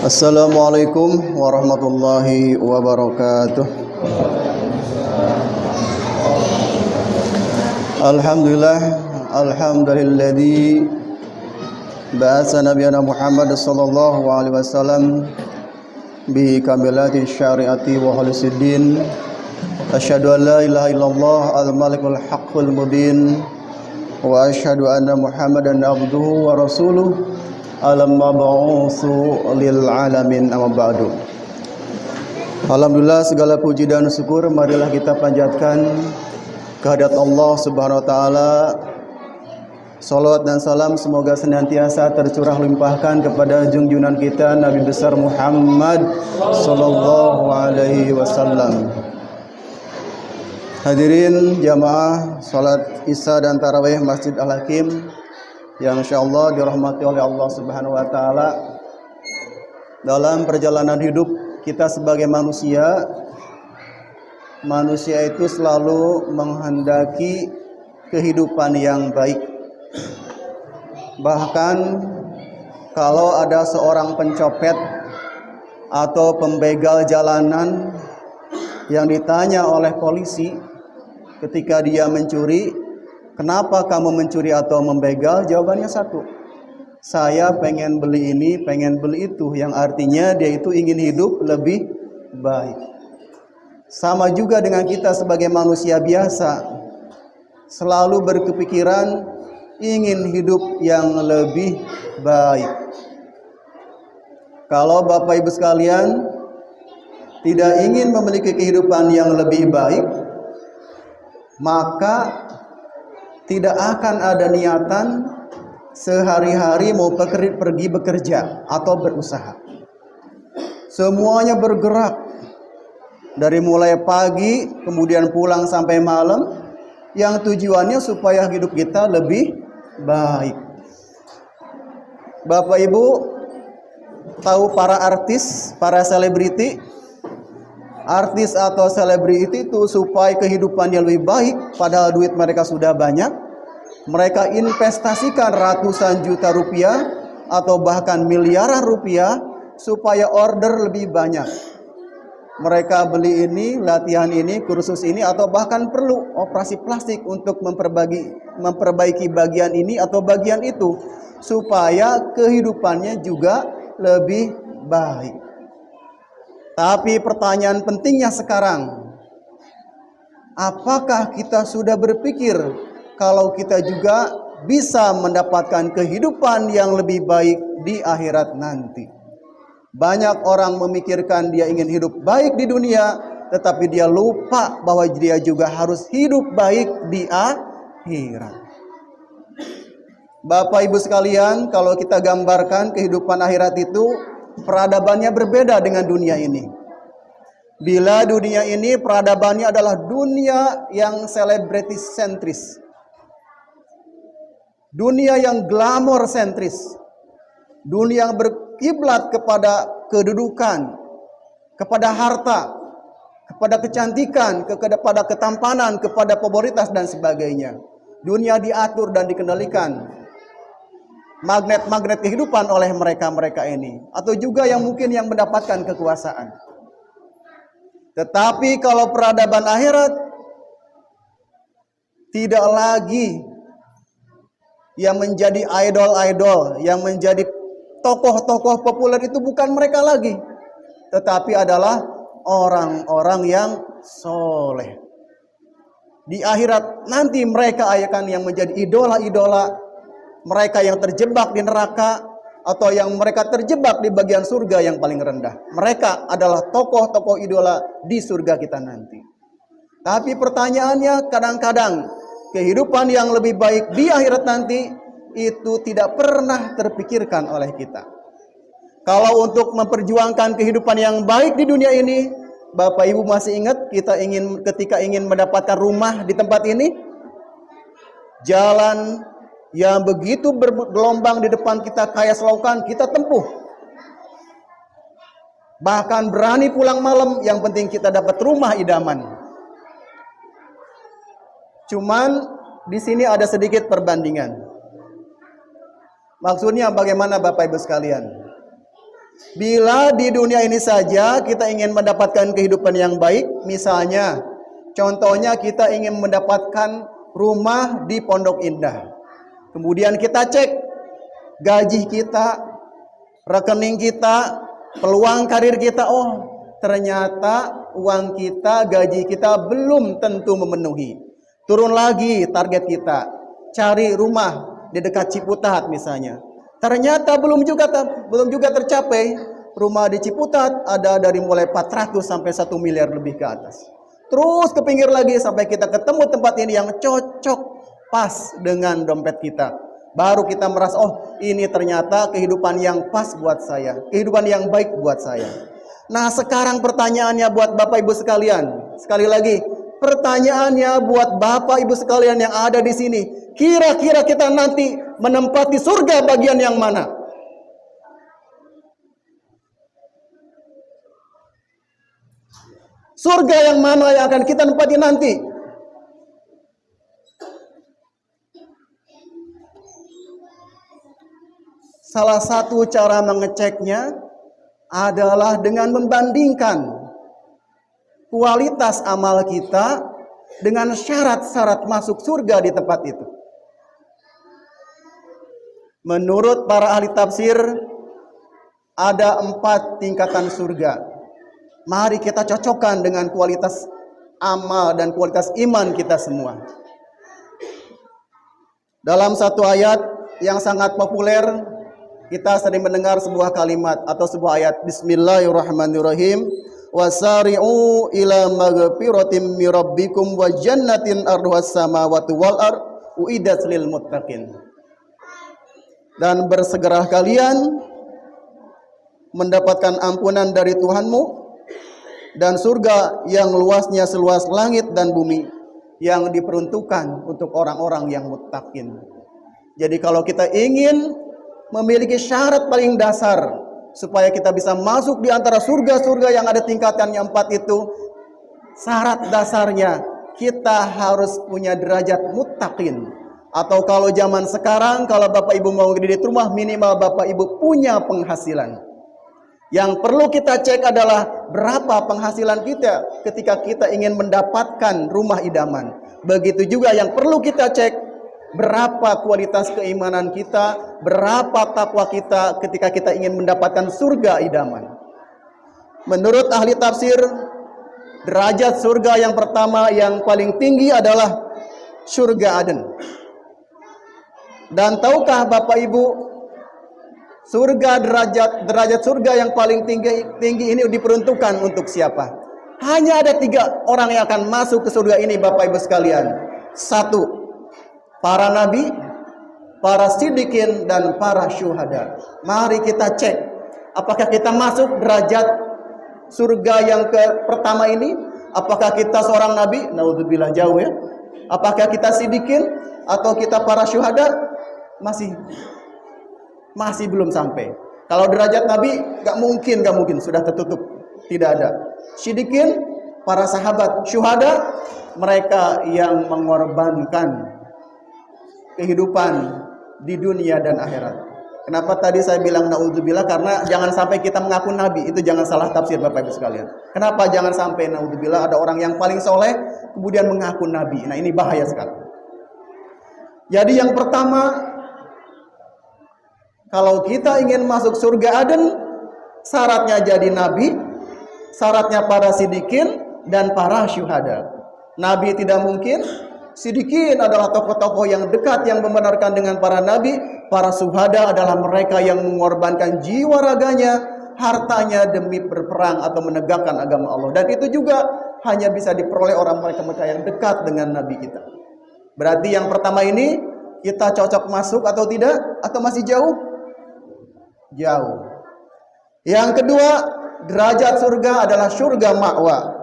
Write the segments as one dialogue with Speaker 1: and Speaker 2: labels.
Speaker 1: Assalamualaikum warahmatullahi wabarakatuh. Alhamdulilladzi ba'atsa nabiyana Muhammad sallallahu alaihi wasallam bi kamilati syariati wa khalisidin. Asyhadu an la ilaha illallah al-malikul haqqul mubin wa asyhadu anna Muhammadan abduhu wa rasuluh al-mab'utsu lil alamin amma ba'du. Alhamdulillah, segala puji dan syukur marilah kita panjatkan kehadirat Allah Subhanahu wa taala. Salawat dan salam semoga senantiasa tercurah limpahkan kepada junjungan kita Nabi besar Muhammad sallallahu alaihi wasallam. Hadirin jamaah salat Isya dan tarawih Masjid Al-Hakim yang insyaallah dirahmati oleh Allah Subhanahu wa taala. Dalam perjalanan hidup kita sebagai manusia itu selalu menghendaki kehidupan yang baik. Bahkan kalau ada seorang pencopet atau pembegal jalanan yang ditanya oleh polisi ketika dia mencuri, "Kenapa kamu mencuri atau membegal?" Jawabannya satu, "Saya pengen beli ini, pengen beli itu." Yang artinya dia itu ingin hidup lebih baik. Sama juga dengan kita sebagai manusia biasa, selalu berkepikiran ingin hidup yang lebih baik. Kalau Bapak Ibu sekalian tidak ingin memiliki kehidupan yang lebih baik, maka tidak akan ada niatan sehari-hari mau pergi bekerja atau berusaha. Semuanya bergerak dari mulai pagi kemudian pulang sampai malam, yang tujuannya supaya hidup kita lebih baik. Bapak Ibu tahu para artis, para selebriti? Artis atau selebriti itu supaya kehidupannya lebih baik, padahal duit mereka sudah banyak, mereka investasikan ratusan juta rupiah atau bahkan miliaran rupiah supaya order lebih banyak. Mereka beli ini, latihan ini, kursus ini, atau bahkan perlu operasi plastik untuk memperbaiki bagian ini atau bagian itu supaya kehidupannya juga lebih baik. Tapi pertanyaan pentingnya sekarang, apakah kita sudah berpikir kalau kita juga bisa mendapatkan kehidupan yang lebih baik di akhirat nanti? Banyak orang memikirkan dia ingin hidup baik di dunia, tetapi dia lupa bahwa dia juga harus hidup baik di akhirat. Bapak Ibu sekalian, kalau kita gambarkan kehidupan akhirat itu, peradabannya berbeda dengan dunia ini. Bila dunia ini peradabannya adalah dunia yang selebriti sentris, dunia yang glamor sentris, dunia yang berkiblat kepada kedudukan, kepada harta, kepada kecantikan, kepada ketampanan, kepada popularitas dan sebagainya. Dunia diatur dan dikendalikan magnet-magnet kehidupan oleh mereka-mereka ini, atau juga yang mungkin yang mendapatkan kekuasaan. Tetapi kalau peradaban akhirat, tidak lagi yang menjadi idol-idol, yang menjadi tokoh-tokoh populer itu bukan mereka lagi, tetapi adalah orang-orang yang soleh. Di akhirat nanti mereka akan yang menjadi idola-idola, mereka yang terjebak di neraka atau yang mereka terjebak di bagian surga yang paling rendah. Mereka adalah tokoh-tokoh idola di surga kita nanti. Tapi pertanyaannya, kadang-kadang kehidupan yang lebih baik di akhirat nanti itu tidak pernah terpikirkan oleh kita. Kalau untuk memperjuangkan kehidupan yang baik di dunia ini, Bapak Ibu masih ingat ketika ingin mendapatkan rumah di tempat ini, jalan yang begitu bergelombang di depan kita kayak selokan kita tempuh. Bahkan berani pulang malam, yang penting kita dapat rumah idaman. Cuman di sini ada sedikit perbandingan. Maksudnya bagaimana Bapak Ibu sekalian? Bila di dunia ini saja kita ingin mendapatkan kehidupan yang baik, misalnya, contohnya kita ingin mendapatkan rumah di Pondok Indah. Kemudian kita cek gaji kita, rekening kita, peluang karir kita. Oh, ternyata uang kita, gaji kita belum tentu memenuhi. Turun lagi target kita, cari rumah di dekat Ciputat misalnya. Ternyata belum juga tercapai. Rumah di Ciputat ada dari mulai 400 sampai 1 miliar lebih ke atas. Terus ke pinggir lagi sampai kita ketemu tempat ini yang cocok pas dengan dompet kita. Baru kita merasa, oh ini ternyata kehidupan yang pas buat saya, kehidupan yang baik buat saya. Nah sekarang pertanyaannya buat Bapak Ibu sekalian, sekali lagi pertanyaannya buat Bapak Ibu sekalian yang ada di sini, kira-kira kita nanti menempati surga bagian yang mana? Surga yang mana yang akan kita tempati nanti? Salah satu cara mengeceknya adalah dengan membandingkan kualitas amal kita dengan syarat-syarat masuk surga di tempat itu. Menurut para ahli tafsir, ada 4 tingkatan surga. Mari kita cocokkan dengan kualitas amal dan kualitas iman kita semua. Dalam satu ayat yang sangat populer, kita sering mendengar sebuah kalimat atau sebuah ayat, Bismillahirrahmanirrahim, wasari'u ila maghfiratin min rabbikum wa jannatin arduhas samawati wal ard uiddat lil muttaqin. Dan bersegeralah kalian mendapatkan ampunan dari Tuhanmu dan surga yang luasnya seluas langit dan bumi yang diperuntukkan untuk orang-orang yang muttaqin. Jadi kalau kita ingin memiliki syarat paling dasar supaya kita bisa masuk di antara surga-surga yang ada tingkatannya 4 itu, syarat dasarnya kita harus punya derajat muttaqin. Atau kalau zaman sekarang, kalau Bapak Ibu mau kredit rumah, minimal Bapak Ibu punya penghasilan. Yang perlu kita cek adalah berapa penghasilan kita ketika kita ingin mendapatkan rumah idaman. Begitu juga yang perlu kita cek, berapa kualitas keimanan kita, berapa takwa kita ketika kita ingin mendapatkan surga idaman. Menurut ahli tafsir, derajat surga yang pertama yang paling tinggi adalah surga Aden. Dan tahukah Bapak Ibu, surga derajat surga yang paling tinggi ini diperuntukkan untuk siapa? Hanya ada 3 orang yang akan masuk ke surga ini Bapak Ibu sekalian. 1, para nabi, para siddiqin, dan para syuhada. Mari kita cek, apakah kita masuk derajat surga yang pertama ini? Apakah kita seorang nabi? Naudzubillah, jauh ya. Apakah kita siddiqin atau kita para syuhada? Masih belum sampai. Kalau derajat nabi, gak mungkin, sudah tertutup, tidak ada. Siddiqin, para sahabat. Syuhada, mereka yang mengorbankan kehidupan di dunia dan akhirat. Kenapa tadi saya bilang naudzubillah? Karena jangan sampai kita mengaku nabi, itu jangan salah tafsir Bapak Ibu sekalian. Kenapa jangan sampai naudzubillah ada orang yang paling soleh kemudian mengaku nabi? Nah ini bahaya sekali. Jadi yang pertama, kalau kita ingin masuk surga Aden, syaratnya jadi nabi, syaratnya para siddiqin dan para syuhada. Nabi tidak mungkin. Siddiqin adalah tokoh-tokoh yang dekat yang membenarkan dengan para nabi. Para syuhada adalah mereka yang mengorbankan jiwa raganya, hartanya demi berperang atau menegakkan agama Allah. Dan itu juga hanya bisa diperoleh orang mereka yang dekat dengan nabi kita. Berarti yang pertama ini kita cocok masuk atau tidak? Atau masih jauh? Jauh. Yang kedua, derajat surga adalah surga ma'wa.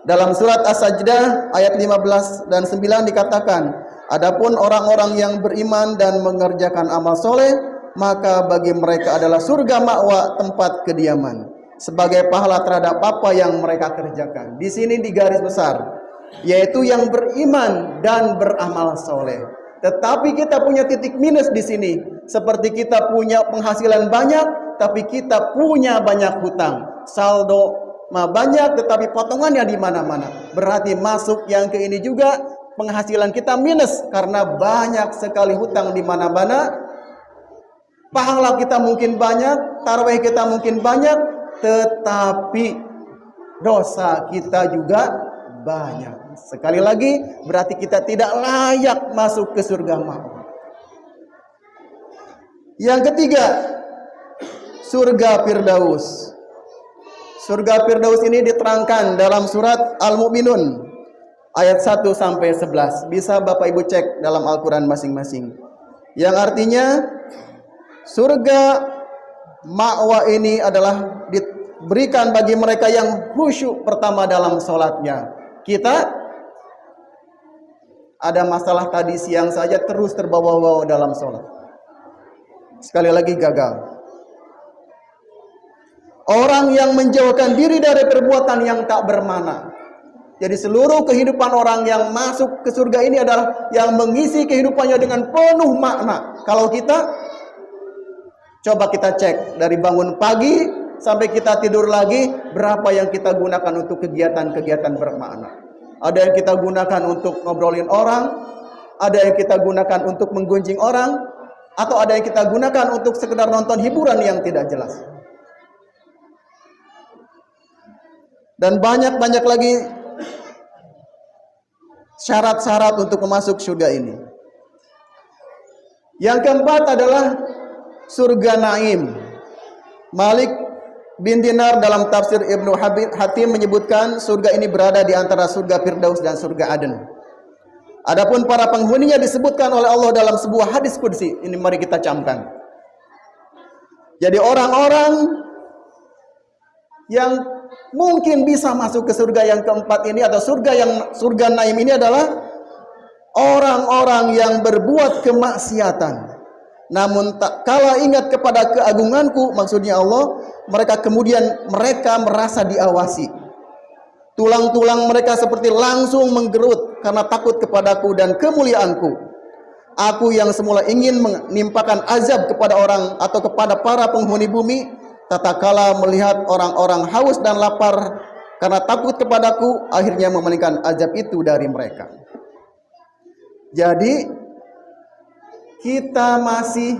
Speaker 1: Dalam surat As-Sajdah ayat 15 dan 9 dikatakan, adapun orang-orang yang beriman dan mengerjakan amal soleh, maka bagi mereka adalah surga ma'wa, tempat kediaman, sebagai pahala terhadap apa yang mereka kerjakan. Di sini di garis besar, yaitu yang beriman dan beramal soleh. Tetapi kita punya titik minus di sini, seperti kita punya penghasilan banyak, tapi kita punya banyak hutang. Saldo mah banyak, tetapi potongannya di mana-mana. Berarti masuk yang ke ini juga, penghasilan kita minus karena banyak sekali hutang di mana-mana. Pahala kita mungkin banyak, tarawih kita mungkin banyak, tetapi dosa kita juga banyak. Sekali lagi, berarti kita tidak layak masuk ke surga ma'wa. Yang ketiga, surga Firdaus. Surga Firdaus ini diterangkan dalam surat Al-Mu'minun ayat 1 sampai 11. Bisa Bapak Ibu cek dalam Al-Qur'an masing-masing. Yang artinya surga ma'wa ini adalah diberikan bagi mereka yang khusyuk pertama dalam sholatnya. Kita ada masalah tadi siang saja terus terbawa-bawa dalam sholat. Sekali lagi gagal. Orang yang menjauhkan diri dari perbuatan yang tak bermakna. Jadi seluruh kehidupan orang yang masuk ke surga ini adalah yang mengisi kehidupannya dengan penuh makna. Kalau kita, coba kita cek dari bangun pagi sampai kita tidur lagi, berapa yang kita gunakan untuk kegiatan-kegiatan bermakna. Ada yang kita gunakan untuk ngobrolin orang, ada yang kita gunakan untuk menggunjing orang, atau ada yang kita gunakan untuk sekedar nonton hiburan yang tidak jelas. Dan banyak-banyak lagi syarat-syarat untuk masuk surga ini. Yang keempat adalah surga Naim. Malik bin Dinar dalam tafsir Ibnu Hatim menyebutkan surga ini berada di antara surga Firdaus dan surga Aden. Adapun para penghuninya disebutkan oleh Allah dalam sebuah hadis qudsi. Ini mari kita camkan. Jadi orang-orang yang mungkin bisa masuk ke surga yang keempat ini atau surga Naim ini adalah orang-orang yang berbuat kemaksiatan. Namun tak kala ingat kepada keagunganku, maksudnya Allah, mereka merasa diawasi. Tulang-tulang mereka seperti langsung menggerut karena takut kepadaku dan kemuliaanku. Aku yang semula ingin menimpakan azab kepada orang atau kepada para penghuni bumi, tatkala melihat orang-orang haus dan lapar karena takut kepadaku, akhirnya memalingkan azab itu dari mereka. Jadi kita masih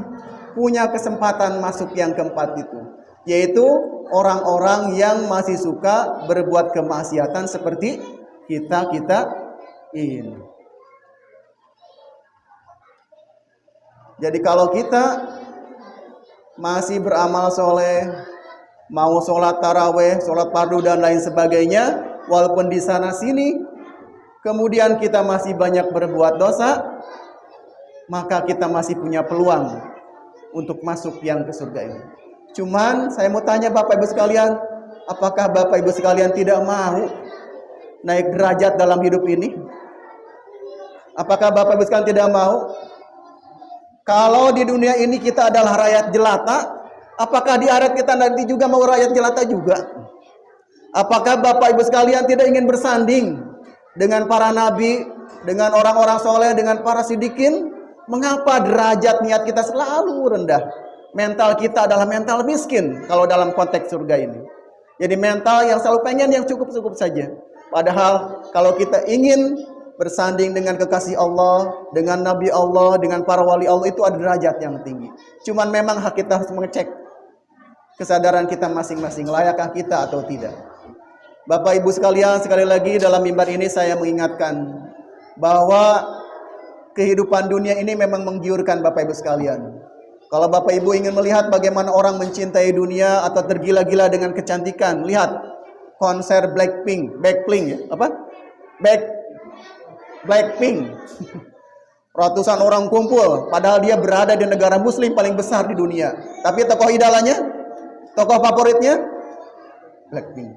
Speaker 1: punya kesempatan masuk yang keempat itu, yaitu orang-orang yang masih suka berbuat kemaksiatan seperti kita ini. Jadi kalau kita masih beramal soleh, mau sholat taraweh, sholat fardu dan lain sebagainya, walaupun di sana sini, kemudian kita masih banyak berbuat dosa, maka kita masih punya peluang untuk masuk yang ke surga ini. Cuman saya mau tanya Bapak Ibu sekalian, apakah Bapak Ibu sekalian tidak mau naik derajat dalam hidup ini? Apakah Bapak Ibu sekalian tidak mau? Kalau di dunia ini kita adalah rakyat jelata, apakah di akhirat kita nanti juga mau rakyat jelata juga? Apakah Bapak Ibu sekalian tidak ingin bersanding dengan para nabi, dengan orang-orang soleh, dengan para sidikin? Mengapa derajat niat kita selalu rendah? Mental kita adalah mental miskin kalau dalam konteks surga ini. Jadi mental yang selalu pengen yang cukup-cukup saja. Padahal kalau kita ingin bersanding dengan kekasih Allah, dengan Nabi Allah, dengan para wali Allah, itu ada derajat yang tinggi. Cuman memang hak kita harus mengecek kesadaran kita masing-masing, layakkah kita atau tidak. Bapak Ibu sekalian, sekali lagi dalam mimbar ini saya mengingatkan bahwa kehidupan dunia ini memang menggiurkan Bapak Ibu sekalian. Kalau Bapak Ibu ingin melihat bagaimana orang mencintai dunia atau tergila-gila dengan kecantikan, lihat konser Blackpink ya, Blackpink. Ratusan orang kumpul, padahal dia berada di negara muslim paling besar di dunia. Tapi tokoh idolanya, tokoh favoritnya Blackpink.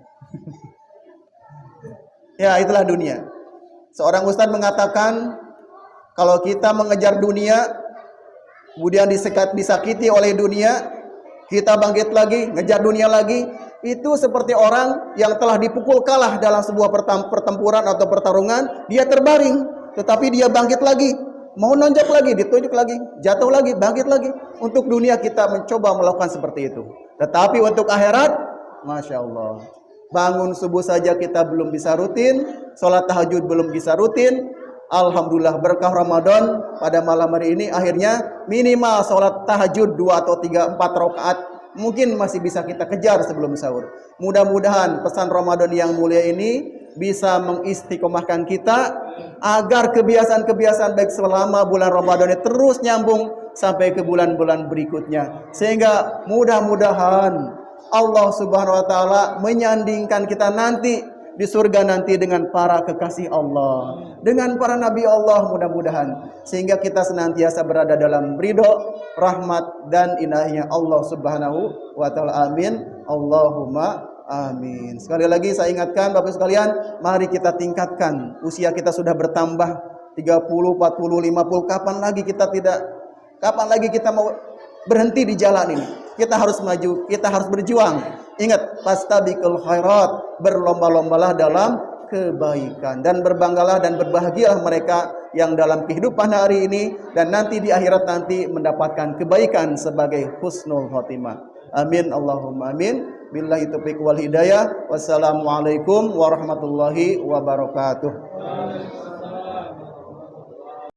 Speaker 1: Ya, itulah dunia. Seorang ustadz mengatakan, kalau kita mengejar dunia, kemudian disakiti oleh dunia, kita bangkit lagi, ngejar dunia lagi, itu seperti orang yang telah dipukul kalah dalam sebuah pertempuran atau pertarungan, dia terbaring, tetapi dia bangkit lagi, mau nonjok lagi, ditunjuk lagi, jatuh lagi, bangkit lagi. Untuk dunia kita mencoba melakukan seperti itu. Tetapi untuk akhirat, Masya Allah, bangun subuh saja kita belum bisa rutin, sholat tahajud belum bisa rutin. Alhamdulillah berkah Ramadan pada malam hari ini akhirnya minimal sholat tahajud 2 atau 3, 4 rakaat mungkin masih bisa kita kejar sebelum sahur. Mudah-mudahan pesan Ramadan yang mulia ini bisa mengistiqomahkan kita agar kebiasaan-kebiasaan baik selama bulan Ramadan ini terus nyambung sampai ke bulan-bulan berikutnya, sehingga mudah-mudahan Allah Subhanahu wa taala menyandingkan kita nanti di surga nanti dengan para kekasih Allah, dengan para nabi Allah mudah-mudahan, sehingga kita senantiasa berada dalam ridho, rahmat dan inayahnya Allah Subhanahu wa taala. Amin. Allahumma amin. Sekali lagi saya ingatkan Bapak sekalian, mari kita tingkatkan. Usia kita sudah bertambah 30, 40, 50. Kapan lagi kita mau berhenti di jalan ini? Kita harus maju, kita harus berjuang. Ingat, fastabiqul khairat, berlomba-lombalah dalam kebaikan dan berbanggalah dan berbahagialah mereka yang dalam kehidupan hari ini dan nanti di akhirat nanti mendapatkan kebaikan sebagai husnul khotimah. Amin Allahumma amin. Billahi taufiq wal hidayah. Wassalamualaikum warahmatullahi wabarakatuh.